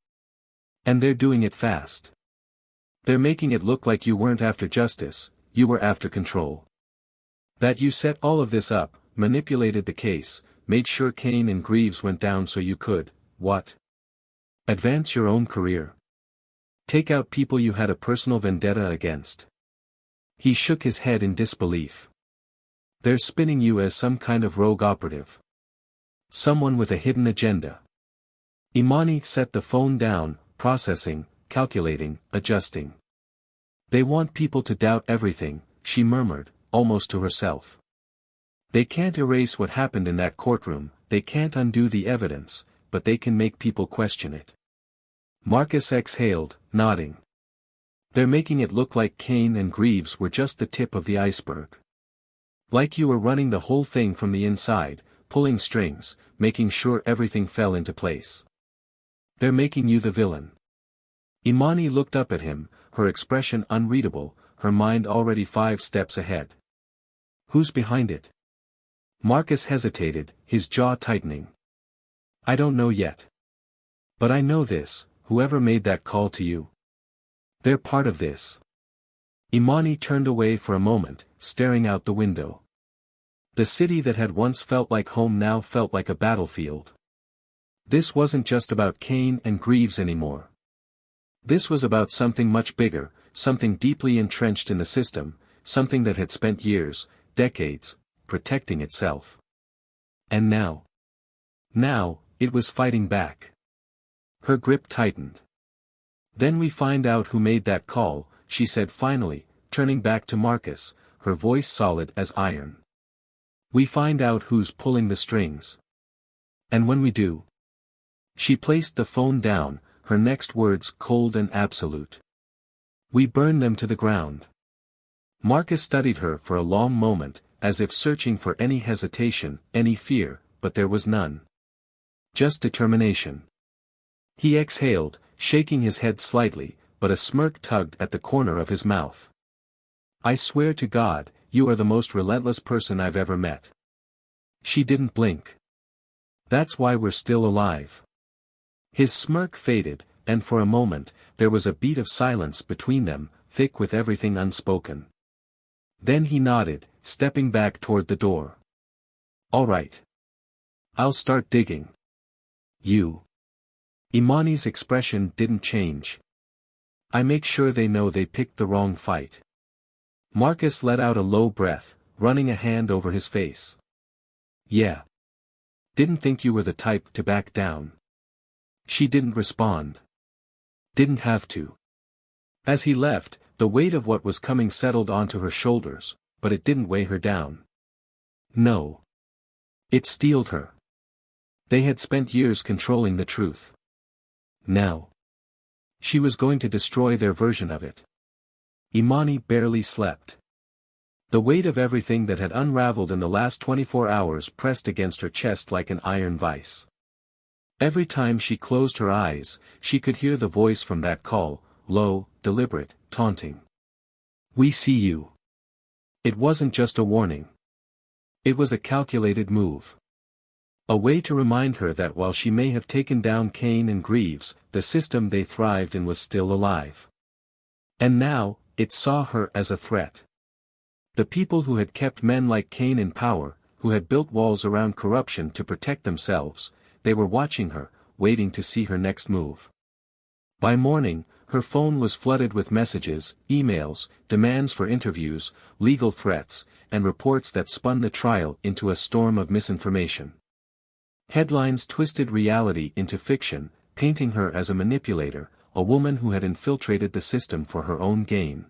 And they're doing it fast. They're making it look like you weren't after justice, you were after control. That you set all of this up, manipulated the case, made sure Kane and Greaves went down so you could, what? Advance your own career. Take out people you had a personal vendetta against." He shook his head in disbelief. "They're spinning you as some kind of rogue operative. Someone with a hidden agenda." Imani set the phone down, processing, calculating, adjusting. "They want people to doubt everything," she murmured, almost to herself. "They can't erase what happened in that courtroom, they can't undo the evidence, but they can make people question it." Marcus exhaled, nodding. "They're making it look like Kane and Greaves were just the tip of the iceberg. Like you were running the whole thing from the inside, pulling strings, making sure everything fell into place. They're making you the villain." Imani looked up at him, her expression unreadable, her mind already 5 steps ahead. "Who's behind it?" Marcus hesitated, his jaw tightening. "I don't know yet. But I know this, whoever made that call to you. They're part of this." Imani turned away for a moment, staring out the window. The city that had once felt like home now felt like a battlefield. This wasn't just about Kane and Greaves anymore. This was about something much bigger, something deeply entrenched in the system, something that had spent years, decades, protecting itself. And now, it was fighting back. Her grip tightened. "Then we find out who made that call," she said finally, turning back to Marcus, her voice solid as iron. "We find out who's pulling the strings. And when we do..." She placed the phone down, her next words cold and absolute. "We burn them to the ground." Marcus studied her for a long moment, as if searching for any hesitation, any fear, but there was none. Just determination. He exhaled, shaking his head slightly, but a smirk tugged at the corner of his mouth. "I swear to God, you are the most relentless person I've ever met." She didn't blink. "That's why we're still alive." His smirk faded, and for a moment, there was a beat of silence between them, thick with everything unspoken. Then he nodded, stepping back toward the door. "All right. I'll start digging." "You." Imani's expression didn't change. "I make sure they know they picked the wrong fight." Marcus let out a low breath, running a hand over his face. "Yeah. Didn't think you were the type to back down." She didn't respond. Didn't have to. As he left, the weight of what was coming settled onto her shoulders, but it didn't weigh her down. No. It steeled her. They had spent years controlling the truth. Now, she was going to destroy their version of it. Imani barely slept. The weight of everything that had unraveled in the last 24 hours pressed against her chest like an iron vice. Every time she closed her eyes, she could hear the voice from that call, low, deliberate, taunting. "We see you." It wasn't just a warning. It was a calculated move. A way to remind her that while she may have taken down Kane and Greaves, the system they thrived in was still alive. And now, it saw her as a threat. The people who had kept men like Kane in power, who had built walls around corruption to protect themselves, they were watching her, waiting to see her next move. By morning, her phone was flooded with messages, emails, demands for interviews, legal threats, and reports that spun the trial into a storm of misinformation. Headlines twisted reality into fiction, painting her as a manipulator, a woman who had infiltrated the system for her own gain.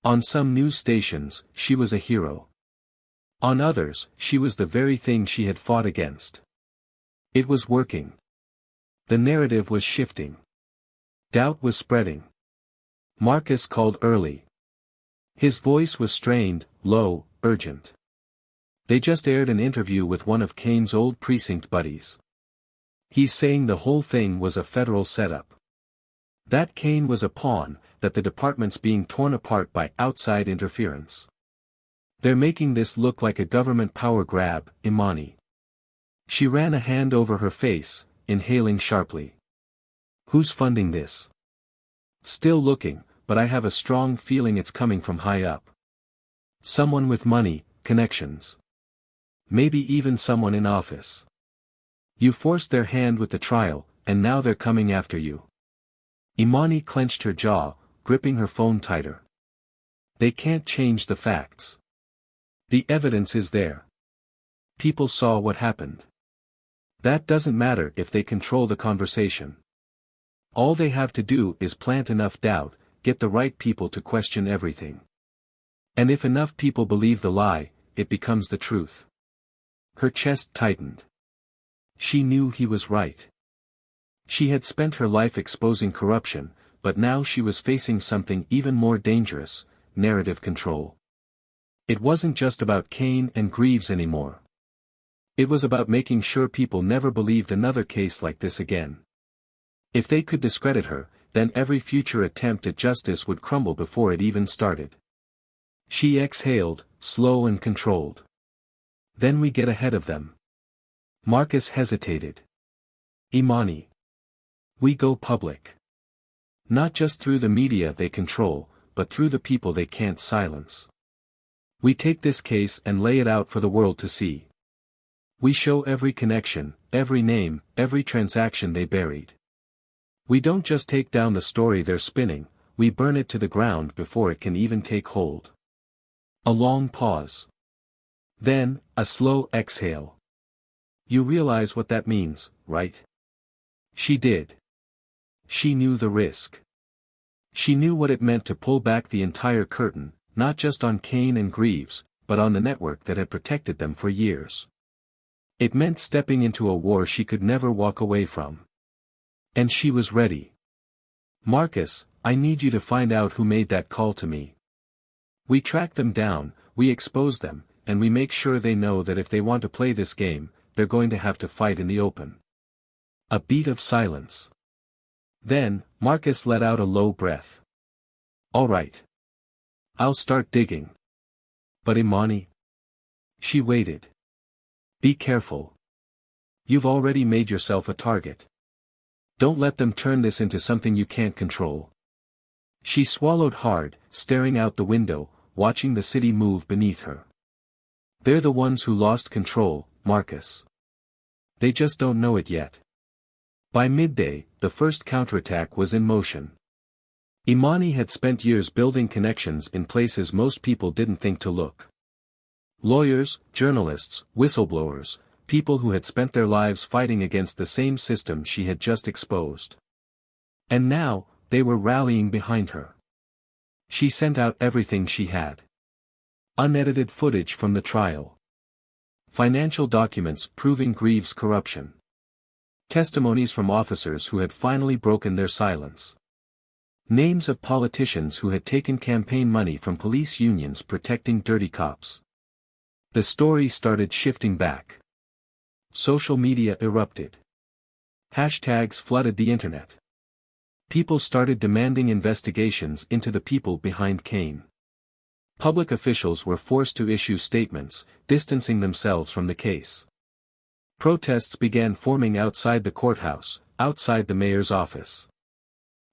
On some news stations, she was a hero. On others, she was the very thing she had fought against. It was working. The narrative was shifting. Doubt was spreading. Marcus called early. His voice was strained, low, urgent. They just aired an interview with one of Kane's old precinct buddies. He's saying the whole thing was a federal setup. That Kane was a pawn, that the department's being torn apart by outside interference. They're making this look like a government power grab, Imani. She ran a hand over her face, inhaling sharply. Who's funding this? Still looking, but I have a strong feeling it's coming from high up. Someone with money, connections. Maybe even someone in office. You forced their hand with the trial, and now they're coming after you. Imani clenched her jaw, gripping her phone tighter. They can't change the facts. The evidence is there. People saw what happened. That doesn't matter if they control the conversation. All they have to do is plant enough doubt, get the right people to question everything. And if enough people believe the lie, it becomes the truth. Her chest tightened. She knew he was right. She had spent her life exposing corruption, but now she was facing something even more dangerous, narrative control. It wasn't just about Kane and Greaves anymore. It was about making sure people never believed another case like this again. If they could discredit her, then every future attempt at justice would crumble before it even started. She exhaled, slow and controlled. Then we get ahead of them. Marcus hesitated. Imani. We go public. Not just through the media they control, but through the people they can't silence. We take this case and lay it out for the world to see. We show every connection, every name, every transaction they buried. We don't just take down the story they're spinning, we burn it to the ground before it can even take hold. A long pause. Then, a slow exhale. You realize what that means, right? She did. She knew the risk. She knew what it meant to pull back the entire curtain, not just on Kane and Greaves, but on the network that had protected them for years. It meant stepping into a war she could never walk away from. And she was ready. Marcus, I need you to find out who made that call to me. We track them down, we expose them, and we make sure they know that if they want to play this game, they're going to have to fight in the open. A beat of silence. Then, Marcus let out a low breath. All right. I'll start digging. But Imani? She waited. Be careful. You've already made yourself a target. Don't let them turn this into something you can't control. She swallowed hard, staring out the window, watching the city move beneath her. They're the ones who lost control, Marcus. They just don't know it yet. By midday, the first counterattack was in motion. Imani had spent years building connections in places most people didn't think to look. Lawyers, journalists, whistleblowers, people who had spent their lives fighting against the same system she had just exposed. And now, they were rallying behind her. She sent out everything she had. Unedited footage from the trial. Financial documents proving Greaves' corruption. Testimonies from officers who had finally broken their silence. Names of politicians who had taken campaign money from police unions protecting dirty cops. The story started shifting back. Social media erupted. Hashtags flooded the internet. People started demanding investigations into the people behind Kane. Public officials were forced to issue statements, distancing themselves from the case. Protests began forming outside the courthouse, outside the mayor's office.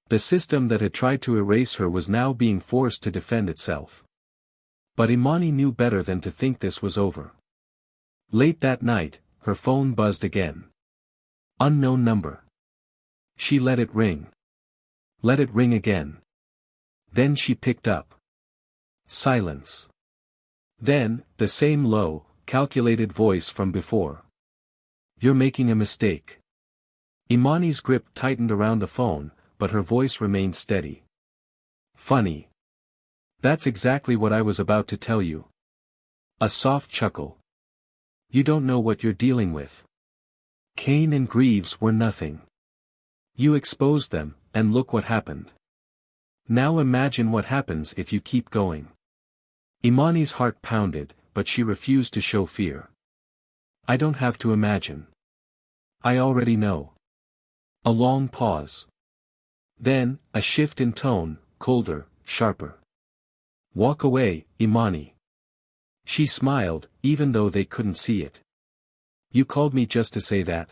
The system that had tried to erase her was now being forced to defend itself. But Imani knew better than to think this was over. Late that night, her phone buzzed again. Unknown number. She let it ring. Let it ring again. Then she picked up. Silence. Then, the same low, calculated voice from before. "You're making a mistake." Imani's grip tightened around the phone, but her voice remained steady. "Funny. That's exactly what I was about to tell you." A soft chuckle. "You don't know what you're dealing with. Kane and Greaves were nothing. You exposed them, and look what happened. Now imagine what happens if you keep going." Imani's heart pounded, but she refused to show fear. "I don't have to imagine. I already know." A long pause. Then, a shift in tone, colder, sharper. "Walk away, Imani." She smiled, even though they couldn't see it. "You called me just to say that?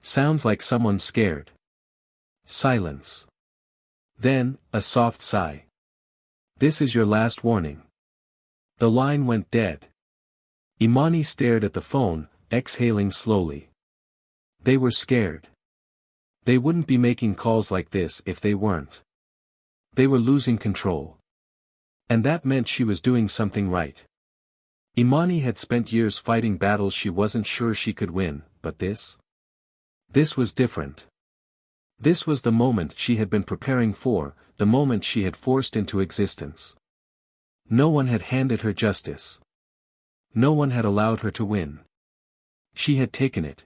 Sounds like someone scared." Silence. Then, a soft sigh. "This is your last warning." The line went dead. Imani stared at the phone, exhaling slowly. They were scared. They wouldn't be making calls like this if they weren't. They were losing control. And that meant she was doing something right. Imani had spent years fighting battles she wasn't sure she could win, but this? This was different. This was the moment she had been preparing for, the moment she had forced into existence. No one had handed her justice. No one had allowed her to win. She had taken it.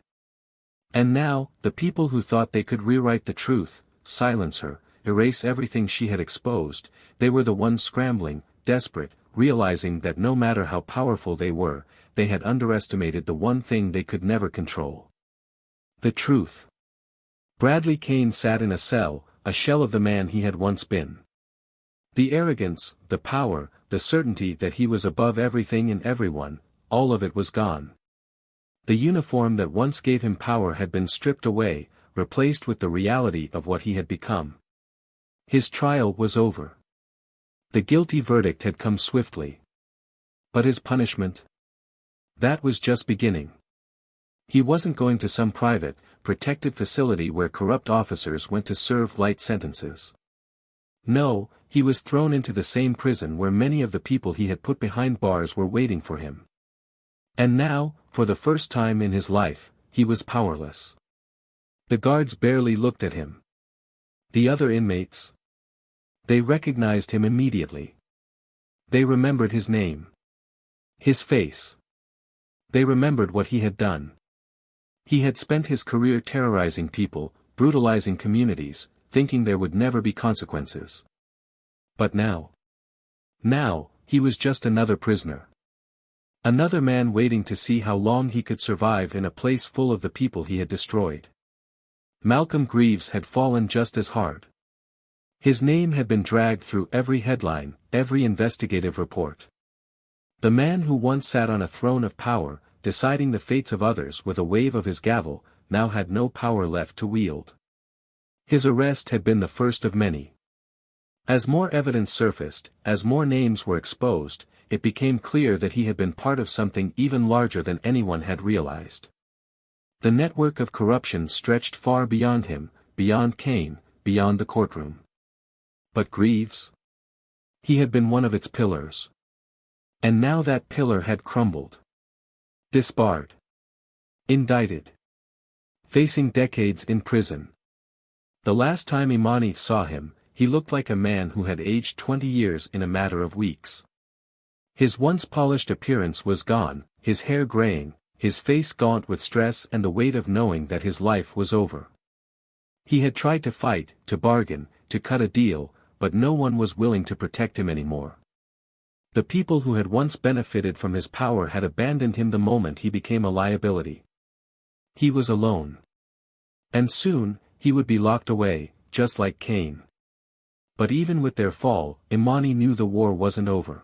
And now, the people who thought they could rewrite the truth, silence her, erase everything she had exposed, they were the ones scrambling, desperate, realizing that no matter how powerful they were, they had underestimated the one thing they could never control. The truth. Bradley Kane sat in a cell, a shell of the man he had once been. The arrogance, the power, the certainty that he was above everything and everyone, all of it was gone. The uniform that once gave him power had been stripped away, replaced with the reality of what he had become. His trial was over. The guilty verdict had come swiftly. But his punishment? That was just beginning. He wasn't going to some private, protected facility where corrupt officers went to serve light sentences. No, he was thrown into the same prison where many of the people he had put behind bars were waiting for him. And now, for the first time in his life, he was powerless. The guards barely looked at him. The other inmates? They recognized him immediately. They remembered his name. His face. They remembered what he had done. He had spent his career terrorizing people, brutalizing communities, thinking there would never be consequences. But now? Now, he was just another prisoner. Another man waiting to see how long he could survive in a place full of the people he had destroyed. Malcolm Greaves had fallen just as hard. His name had been dragged through every headline, every investigative report. The man who once sat on a throne of power, deciding the fates of others with a wave of his gavel, now had no power left to wield. His arrest had been the first of many. As more evidence surfaced, as more names were exposed, it became clear that he had been part of something even larger than anyone had realized. The network of corruption stretched far beyond him, beyond Kane, beyond the courtroom. But Greaves? He had been one of its pillars. And now that pillar had crumbled. Disbarred. Indicted. Facing decades in prison. The last time Imani saw him, he looked like a man who had aged 20 years in a matter of weeks. His once polished appearance was gone, his hair graying, his face gaunt with stress and the weight of knowing that his life was over. He had tried to fight, to bargain, to cut a deal, but no one was willing to protect him anymore. The people who had once benefited from his power had abandoned him the moment he became a liability. He was alone. And soon, he would be locked away, just like Kane. But even with their fall, Imani knew the war wasn't over.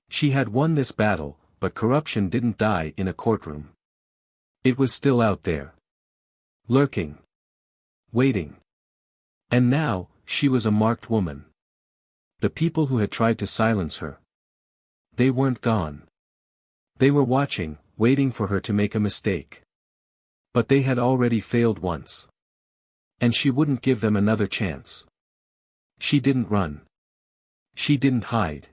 She had won this battle, but corruption didn't die in a courtroom. It was still out there. Lurking. Waiting. And now, she was a marked woman. The people who had tried to silence her. They weren't gone. They were watching, waiting for her to make a mistake. But they had already failed once. And she wouldn't give them another chance. She didn't run. She didn't hide.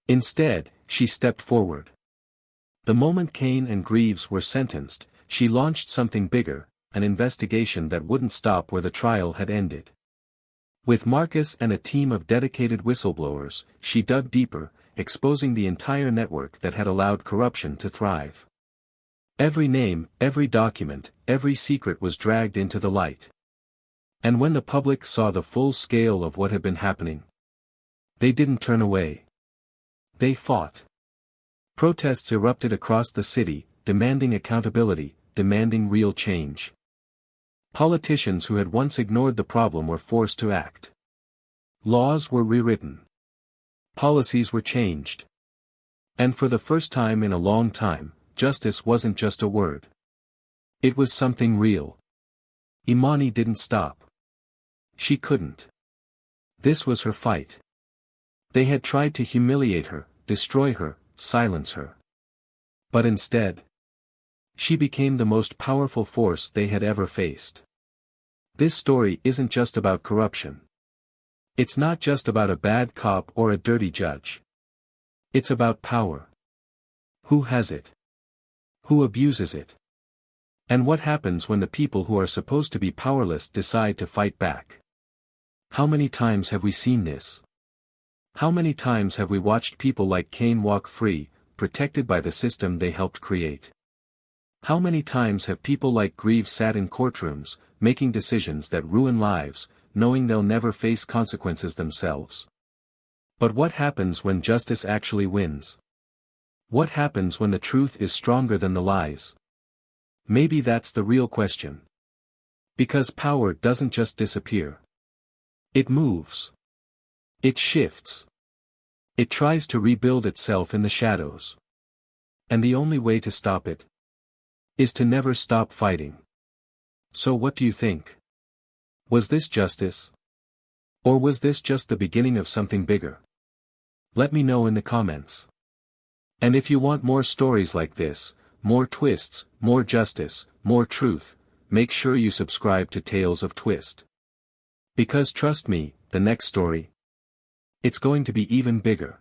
Instead, she stepped forward. The moment Kane and Greaves were sentenced, she launched something bigger, an investigation that wouldn't stop where the trial had ended. With Marcus and a team of dedicated whistleblowers, she dug deeper, exposing the entire network that had allowed corruption to thrive. Every name, every document, every secret was dragged into the light. And when the public saw the full scale of what had been happening, they didn't turn away. They fought. Protests erupted across the city, demanding accountability, demanding real change. Politicians who had once ignored the problem were forced to act. Laws were rewritten. Policies were changed. And for the first time in a long time, justice wasn't just a word. It was something real. Imani didn't stop. She couldn't. This was her fight. They had tried to humiliate her, destroy her, silence her. But instead, she became the most powerful force they had ever faced. This story isn't just about corruption. It's not just about a bad cop or a dirty judge. It's about power. Who has it? Who abuses it? And what happens when the people who are supposed to be powerless decide to fight back? How many times have we seen this? How many times have we watched people like Kane walk free, protected by the system they helped create? How many times have people like Greaves sat in courtrooms, making decisions that ruin lives, knowing they'll never face consequences themselves? But what happens when justice actually wins? What happens when the truth is stronger than the lies? Maybe that's the real question. Because power doesn't just disappear. It moves. It shifts. It tries to rebuild itself in the shadows. And the only way to stop it is to never stop fighting. So what do you think? Was this justice? Or was this just the beginning of something bigger? Let me know in the comments. And if you want more stories like this, more twists, more justice, more truth, make sure you subscribe to Tales of Twist. Because trust me, the next story, it's going to be even bigger.